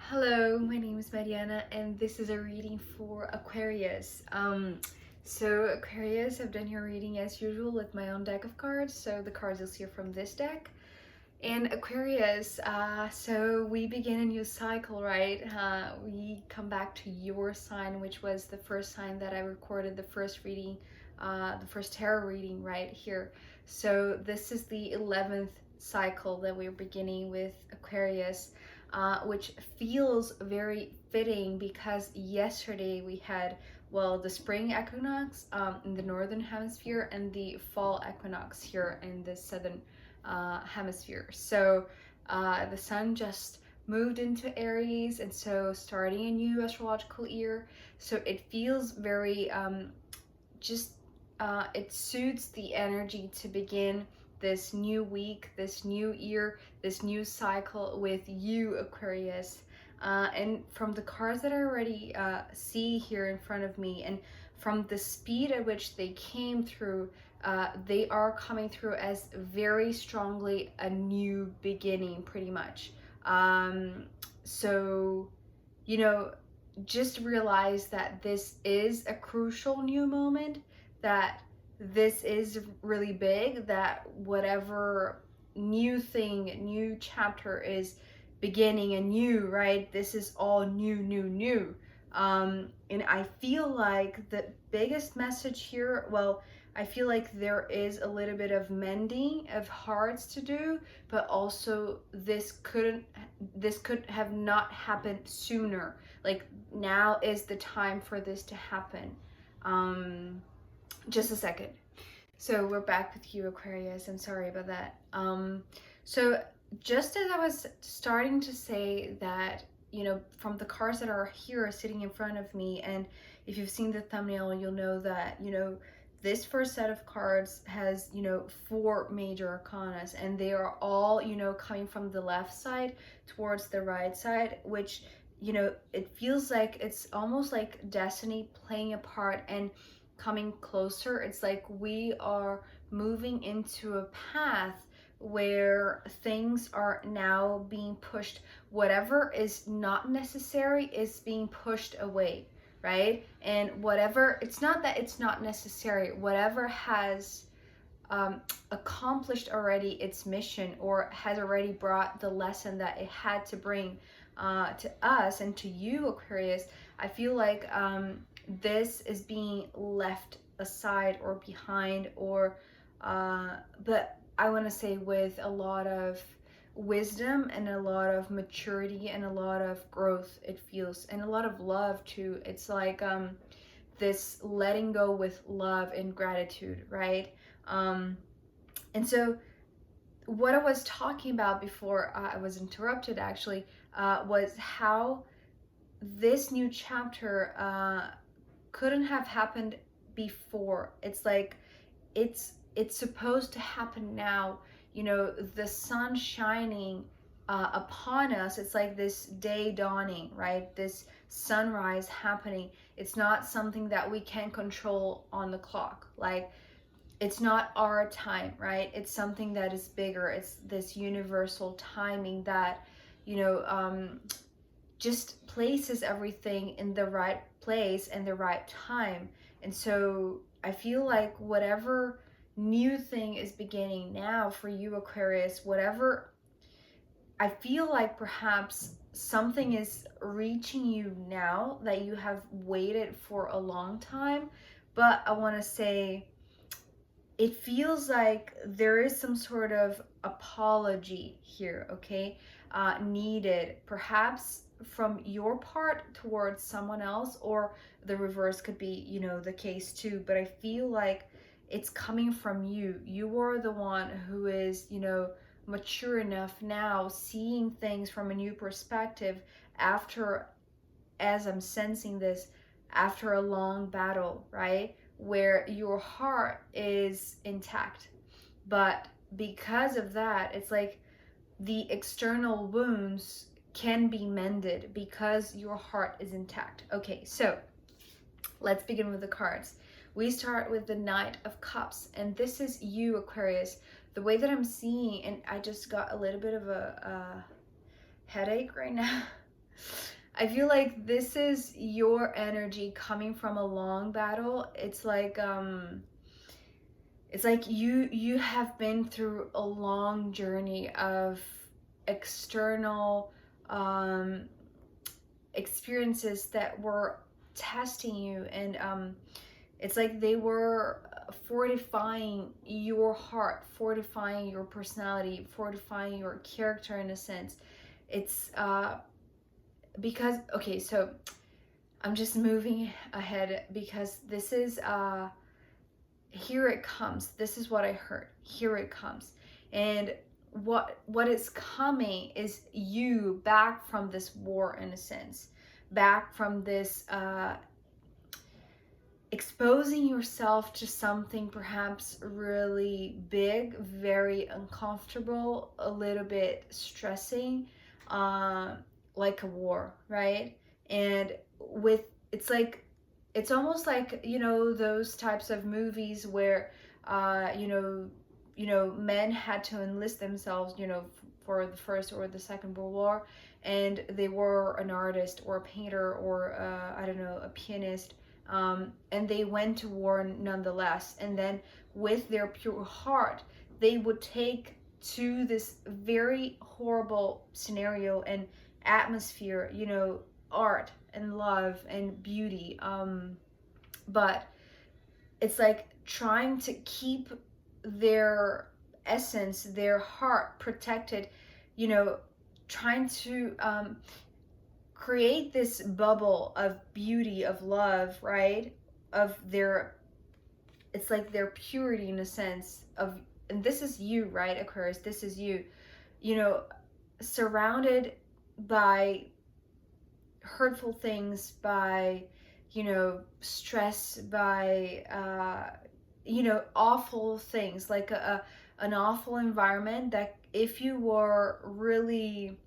Hello, my name is Mariana and this is a reading for Aquarius. So Aquarius, I've done your reading as usual with my own deck of cards, so the cards you'll see are from this deck. And Aquarius, so we begin a new cycle, right? We come back to your sign, which was the first sign that I recorded the first reading, the first tarot reading right here. So this is the 11th cycle that we're beginning with Aquarius, which feels very fitting because yesterday we had, well, the spring equinox in the northern hemisphere and the fall equinox here in the southern hemisphere. So the sun just moved into Aries, and so starting a new astrological year. So it feels very it suits the energy to begin this new week, this new year, this new cycle with you, Aquarius. And from the cards that I already see here in front of me, and from the speed at which they came through, they are coming through as very strongly a new beginning, pretty much. So, you know, just realize that this is a crucial new moment, that this is really big, that whatever new thing, new chapter is beginning anew, right? This is all new. And I feel like the biggest message here, well, I feel like there is a little bit of mending of hearts to do, but also this could have not happened sooner. Like, now is the time for this to happen. Just a second. So we're back with you, Aquarius. I'm sorry about that. So just as I was starting to say that, you know, from the cards that are here sitting in front of me, and if you've seen the thumbnail, you'll know that, you know, this first set of cards has, you know, 4 major arcanas, and they are all, you know, coming from the left side towards the right side, which, you know, it feels like it's almost like destiny playing a part and coming closer. It's like we are moving into a path where things are now being pushed. Whatever is not necessary is being pushed away, right? And whatever, it's not that it's not necessary, whatever has accomplished already its mission or has already brought the lesson that it had to bring to us and to you, Aquarius, I feel like this is being left aside or behind, or but I want to say with a lot of wisdom and a lot of maturity and a lot of growth, it feels, and a lot of love too. It's like this letting go with love and gratitude, right? And so what I was talking about before I was interrupted actually was how this new chapter couldn't have happened before. It's like it's supposed to happen now. You know, the sun shining upon us. It's like this day dawning, right? This sunrise happening. It's not something that we can control on the clock. Like, it's not our time, right? It's something that is bigger. It's this universal timing that, you know, just places everything in the right place and the right time. And so I feel like whatever new thing is beginning now for you, Aquarius, whatever, I feel like perhaps something is reaching you now that you have waited for a long time. But I want to say, it feels like there is some sort of apology here, okay? Needed, perhaps from your part towards someone else, or the reverse could be, you know, the case too. But I feel like it's coming from you. You are the one who is, you know, mature enough now, seeing things from a new perspective after, as I'm sensing this, after a long battle, right? Where your heart is intact. But because of that, it's like the external wounds can be mended because your heart is intact. Okay, so let's begin with the cards. We start with the Knight of Cups, and this is you, Aquarius. The way that I'm seeing, and I just got a little bit of a headache right now. I feel like this is your energy coming from a long battle. It's like you have been through a long journey of external um experiences that were testing you, and it's like they were fortifying your heart, fortifying your personality, fortifying your character in a sense. It's because, okay, so I'm just moving ahead because this is here it comes. This is what I heard. Here it comes. And what is coming is you back from this war in a sense, back from this exposing yourself to something perhaps really big, very uncomfortable, a little bit stressing, uh, like a war, right? And with, it's like, it's almost like, you know, those types of movies where men had to enlist themselves, for the first or the second world war, and they were an artist or a painter or I don't know, a pianist, and they went to war nonetheless. And then with their pure heart, they would take to this very horrible scenario and atmosphere, art and love and beauty. But it's like trying to keep their essence, their heart protected, trying to create this bubble of beauty, of love, right? Of their, it's like their purity in a sense of, and this is you, right, Aquarius? This is you, surrounded by hurtful things, by, stress, by, awful things, like an awful environment that if you were really,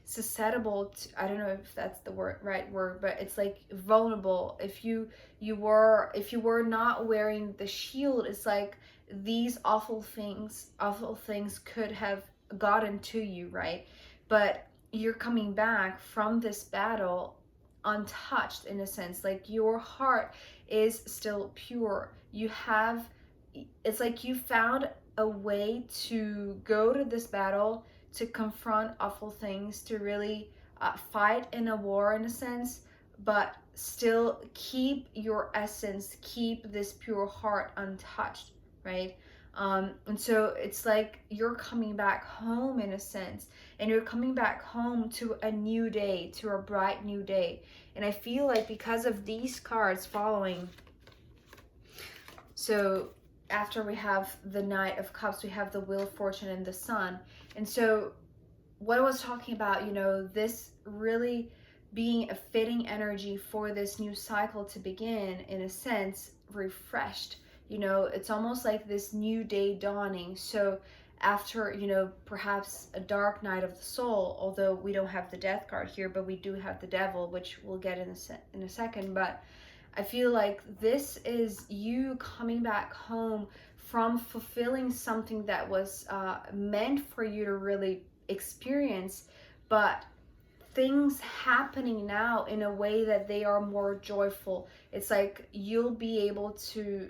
susceptible to, I don't know if that's the right word, but it's like vulnerable. If you were not wearing the shield, it's like these awful things could have gotten to you, right? But you're coming back from this battle untouched in a sense. Like your heart is still pure. It's like you found a way to go to this battle, to confront awful things, to really fight in a war in a sense, but still keep your essence, keep this pure heart untouched, right? And so it's like you're coming back home in a sense, and you're coming back home to a new day, to a bright new day. And I feel like because of these cards following, so after we have the Knight of Cups, we have the Wheel of Fortune and the Sun. And so what I was talking about, this really being a fitting energy for this new cycle to begin, in a sense, refreshed. It's almost like this new day dawning. So after, perhaps a dark night of the soul, although we don't have the death card here, but we do have the devil, which we'll get in a second. But I feel like this is you coming back home from fulfilling something that was meant for you to really experience, but things happening now in a way that they are more joyful. It's like you'll be able to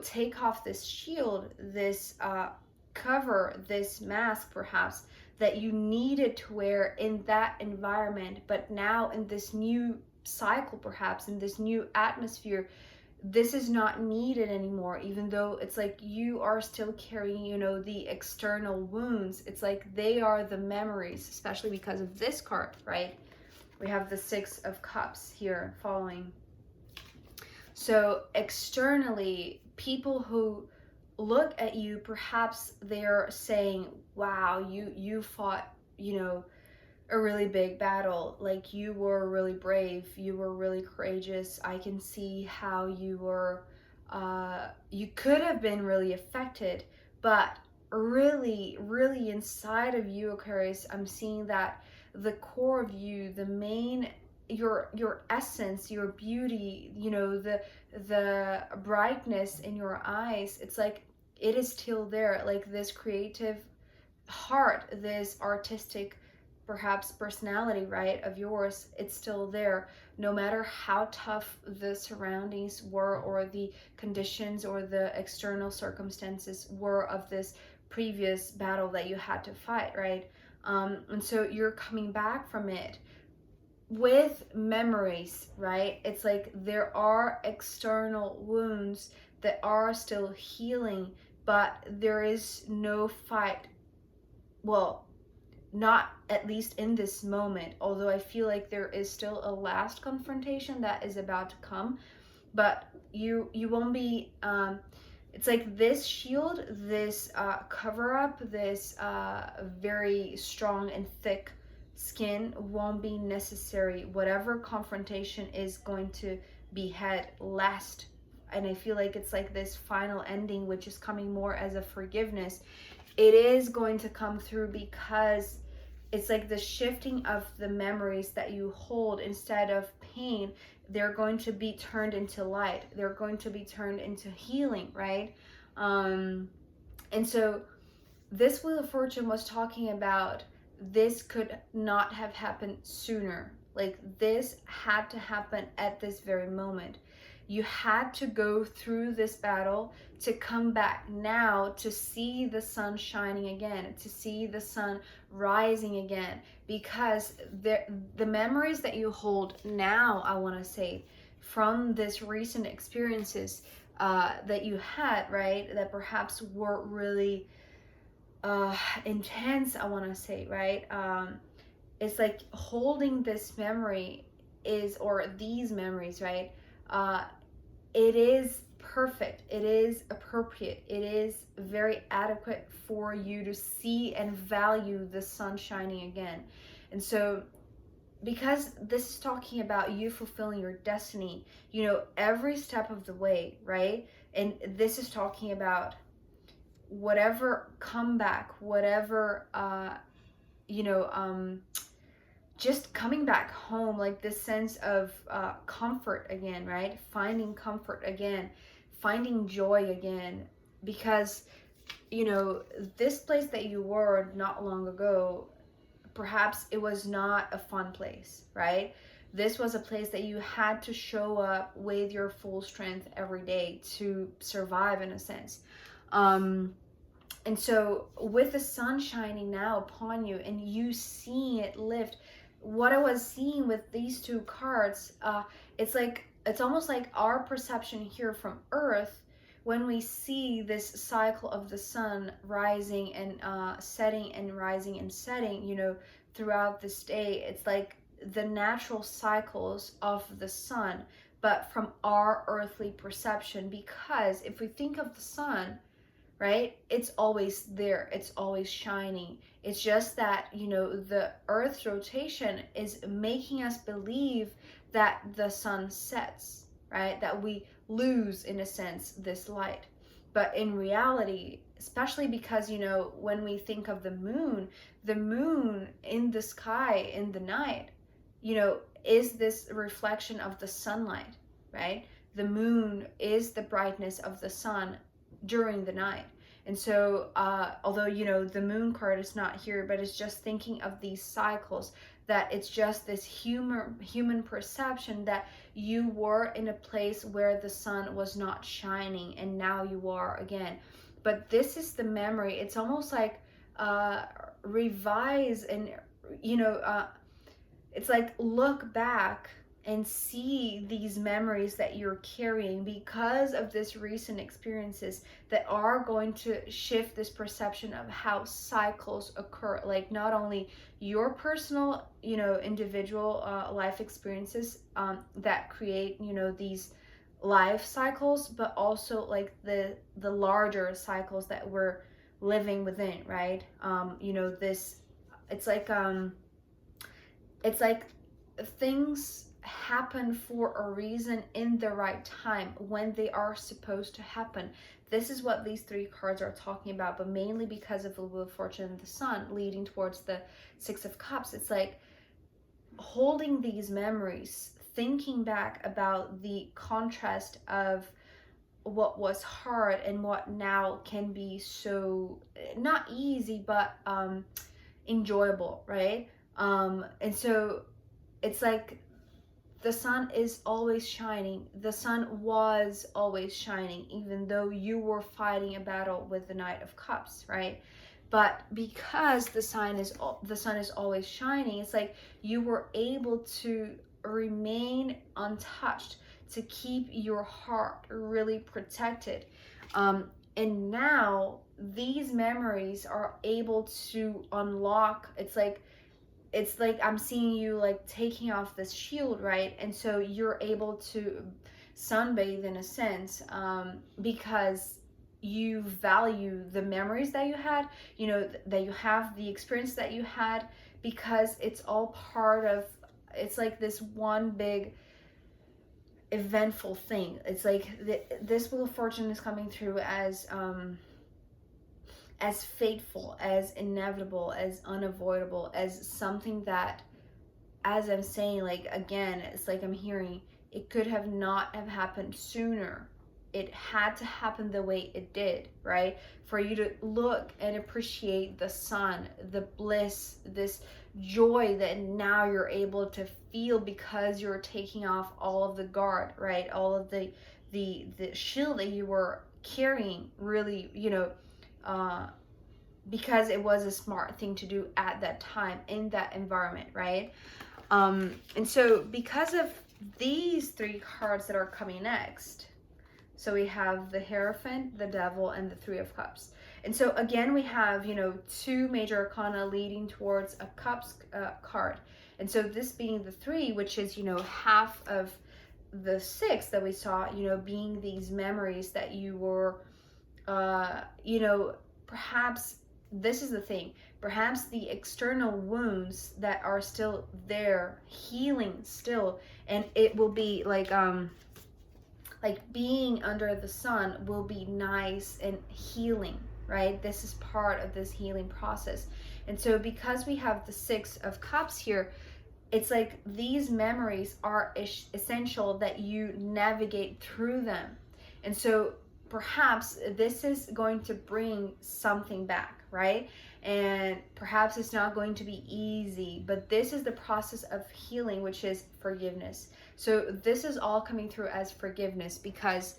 take off this shield, this cover, this mask perhaps that you needed to wear in that environment, but now in this new cycle, perhaps in this new atmosphere, this is not needed anymore. Even though it's like you are still carrying, the external wounds, it's like they are the memories, especially because of this card, right? We have the Six of Cups here following. So externally, people who look at you, perhaps they're saying, wow, you fought, a really big battle. Like you were really brave, you were really courageous. I can see how you were, you could have been really affected, but really, really inside of you, Aquarius, I'm seeing that the core of you, the main, your essence, your beauty, the brightness in your eyes, it's like it is still there. Like this creative heart, this artistic perhaps personality, right, of yours, it's still there. No matter how tough the surroundings were, or the conditions or the external circumstances were of this previous battle that you had to fight, right? And so you're coming back from it with memories, right? It's like there are external wounds that are still healing, but there is no fight. Well, not at least in this moment, although I feel like there is still a last confrontation that is about to come, but you won't be it's like this shield, this cover up, this very strong and thick skin won't be necessary. Whatever confrontation is going to be had last, and I feel like it's like this final ending, which is coming more as a forgiveness. It is going to come through because it's like the shifting of the memories that you hold. Instead of pain, they're going to be turned into light. They're going to be turned into healing, right? And so this Wheel of Fortune was talking about this could not have happened sooner. Like this had to happen at this very moment. You had to go through this battle to come back now to see the sun shining again, to see the sun rising again, because the memories that you hold now, I want to say, from this recent experiences that you had, right, that perhaps were really intense, I want to say, right? It's like holding this memory is, or these memories, right? It is perfect. It is appropriate. It is very adequate for you to see and value the sun shining again. And so, because this is talking about you fulfilling your destiny, you know, every step of the way, right? And this is talking about whatever comeback, whatever, just coming back home, like this sense of comfort again, right? Finding comfort again, finding joy again, because, you know, this place that you were not long ago, perhaps it was not a fun place, right? This was a place that you had to show up with your full strength every day to survive, in a sense. And so with the sun shining now upon you and you seeing it lift, what I was seeing with these two cards, it's almost like our perception here from Earth, when we see this cycle of the sun rising and setting and rising and setting, you know, throughout this day. It's like the natural cycles of the sun, but from our earthly perception. Because if we think of the sun, right, it's always there, it's always shining. It's just that, you know, the Earth's rotation is making us believe that the sun sets, right, that we lose, in a sense, this light. But in reality, especially because, you know, when we think of the moon in the sky in the night, you know, is this reflection of the sunlight, right? The moon is the brightness of the sun during the night. And so although, you know, the moon card is not here, but it's just thinking of these cycles, that it's just this human perception that you were in a place where the sun was not shining and now you are again. But this is the memory. It's almost like revise and, you know, it's like look back and see these memories that you're carrying because of this recent experiences that are going to shift this perception of how cycles occur. Like not only your personal, you know, individual life experiences that create, you know, these life cycles, but also like the larger cycles that we're living within, right? You know, this, it's like things happen for a reason in the right time when they are supposed to happen. This is what these three cards are talking about, but mainly because of the Wheel of Fortune and the sun leading towards the Six of Cups. It's like holding these memories, thinking back about the contrast of what was hard and what now can be so not easy, but enjoyable, right? And so it's like the sun is always shining. The sun was always shining, even though you were fighting a battle with the Knight of Cups, right? But because the sun is always shining, it's like you were able to remain untouched, to keep your heart really protected. And now these memories are able to unlock. It's like I'm seeing you like taking off this shield, right? And so you're able to sunbathe in a sense, because you value the memories that you had, you know, that you have, the experience that you had, because it's all part of, it's like this one big eventful thing. It's like this Wheel of Fortune is coming through as fateful, as inevitable, as unavoidable, as something that, as I'm saying, like again, it's like I'm hearing it could have not have happened sooner. It had to happen the way it did, right? For you to look and appreciate the sun, the bliss, this joy that now you're able to feel because you're taking off all of the guard, right? All of the shield that you were carrying, really, you know, because it was a smart thing to do at that time in that environment, right? And so because of these three cards that are coming next, so we have the Hierophant, the Devil, and the Three of Cups. And so again, we have, you know, two major arcana leading towards a Cups card. And so this being the three, which is, you know, half of the six that we saw, you know, being these memories that you were, you know, perhaps this is the thing, perhaps the external wounds that are still there, healing still, and it will be like being under the sun will be nice and healing, right? This is part of this healing process. And so because we have the Six of Cups here, it's like these memories are essential that you navigate through them. And so perhaps this is going to bring something back, right? And perhaps it's not going to be easy, but this is the process of healing, which is forgiveness. So this is all coming through as forgiveness, because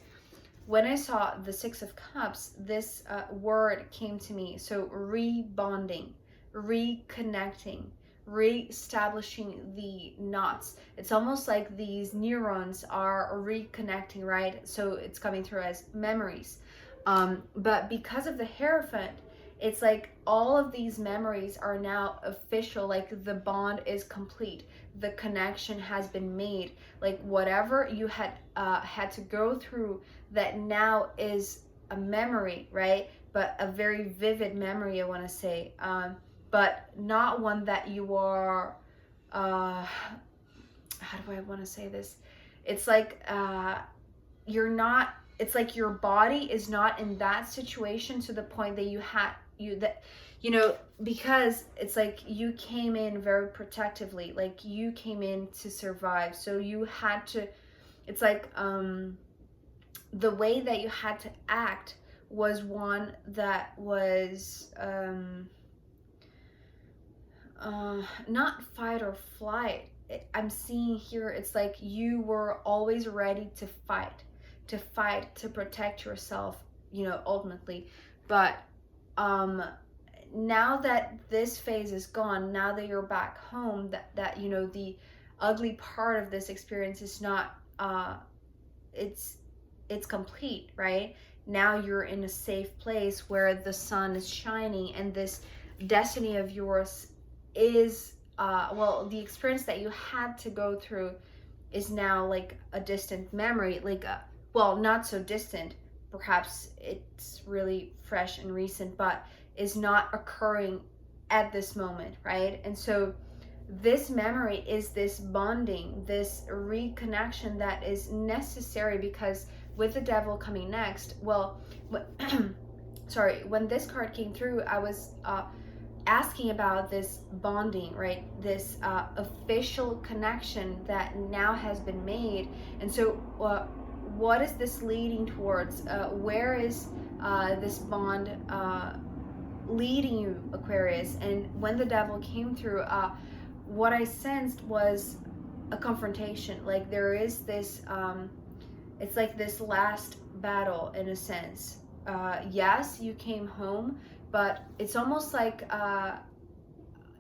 when I saw the Six of Cups, this word came to me. So rebonding, reconnecting, re-establishing the knots. It's almost like these neurons are reconnecting, right? So it's coming through as memories. But because of the Hierophant, it's like all of these memories are now official, like the bond is complete, the connection has been made, like whatever you had to go through, that now is a memory, right? But a very vivid memory, I want to say, but not one that you are, how do I want to say this? It's like you're not, it's like your body is not in that situation to the point that you know, because it's like you came in very protectively, like you came in to survive. So you had to, it's like the way that you had to act was one that was not fight or flight. I'm seeing here, it's like you were always ready to fight, to protect yourself, you know, ultimately. But now that this phase is gone, now that you're back home, that you know, the ugly part of this experience is not it's complete, right? Now you're in a safe place where the sun is shining, and this destiny of yours is well, the experience that you had to go through is now like a distant memory, like well, not so distant, perhaps it's really fresh and recent, but is not occurring at this moment, right? And so this memory is this bonding, this reconnection that is necessary, because with the Devil coming next, well, sorry, when this card came through, I was asking about this bonding, right? This official connection that now has been made. And so what is this leading towards? Where is this bond leading you, Aquarius? And when the Devil came through, what I sensed was a confrontation. Like there is this, it's like this last battle in a sense. Yes, you came home, but it's almost like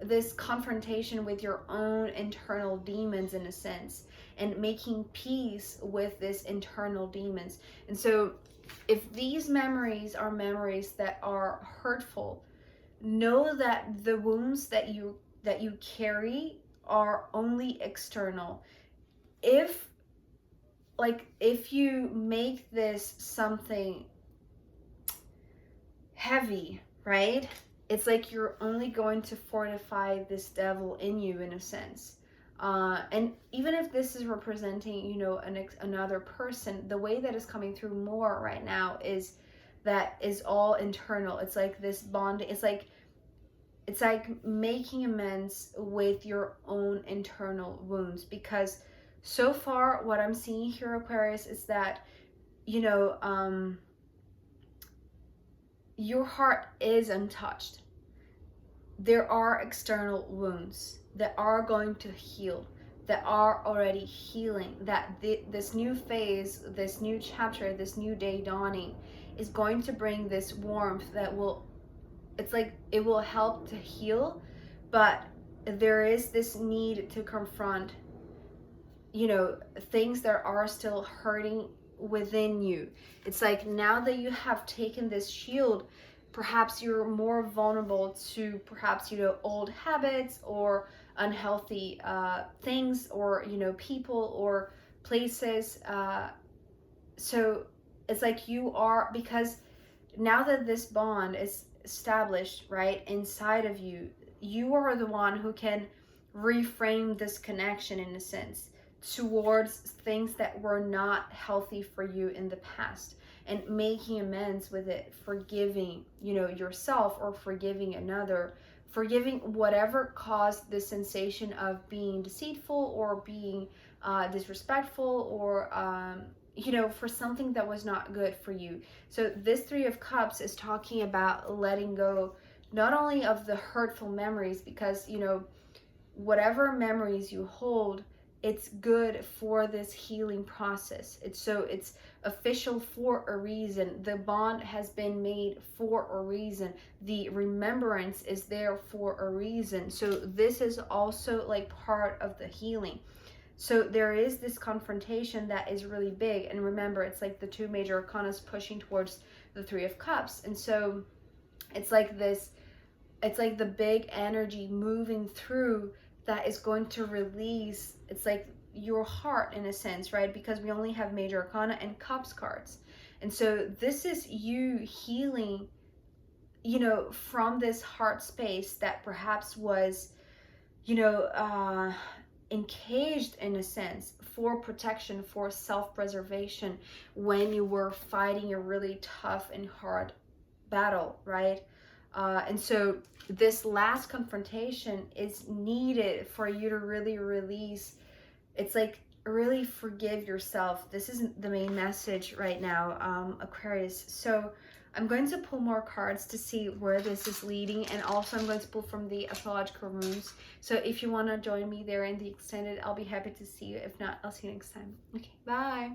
this confrontation with your own internal demons in a sense, and making peace with this internal demons. And so if these memories are memories that are hurtful, know that the wounds that you carry are only external. If if you make this something heavy, right? It's like you're only going to fortify this devil in you in a sense. And even if this is representing, you know, another person, the way that is coming through more right now is that is all internal. It's like this bonding. It's like making amends with your own internal wounds, because so far what I'm seeing here, Aquarius, is that, you know, your heart is untouched. There are external wounds that are going to heal, that are already healing, that this new phase, this new chapter, this new day dawning is going to bring this warmth that will, it's like it will help to heal. But there is this need to confront, you know, things that are still hurting within you. It's like now that you have taken this shield, perhaps you're more vulnerable to perhaps, you know, old habits or unhealthy things, or, you know, people or places. So it's like you are, because now that this bond is established right inside of you, you are the one who can reframe this connection in a sense towards things that were not healthy for you in the past, and making amends with it, forgiving, you know, yourself, or forgiving another, forgiving whatever caused the sensation of being deceitful or being disrespectful, or you know, for something that was not good for you. So this Three of Cups is talking about letting go, not only of the hurtful memories, because, you know, whatever memories you hold, it's good for this healing process. It's official for a reason. The bond has been made for a reason. The remembrance is there for a reason. So this is also like part of the healing. So there is this confrontation that is really big. And remember, it's like the two major arcanas pushing towards the Three of Cups. And so it's like this, it's like the big energy moving through that is going to release, it's like your heart in a sense, right? Because we only have major arcana and cups cards. And so this is you healing, you know, from this heart space that perhaps was, you know, encaged in a sense for protection, for self-preservation, when you were fighting a really tough and hard battle, right? And so this last confrontation is needed for you to really release. It's like really forgive yourself. This isn't the main message right now, Aquarius. So I'm going to pull more cards to see where this is leading, and also I'm going to pull from the astrological rooms. So if you want to join me there in the extended, I'll be happy to see you. If not, I'll see you next time. Okay, bye.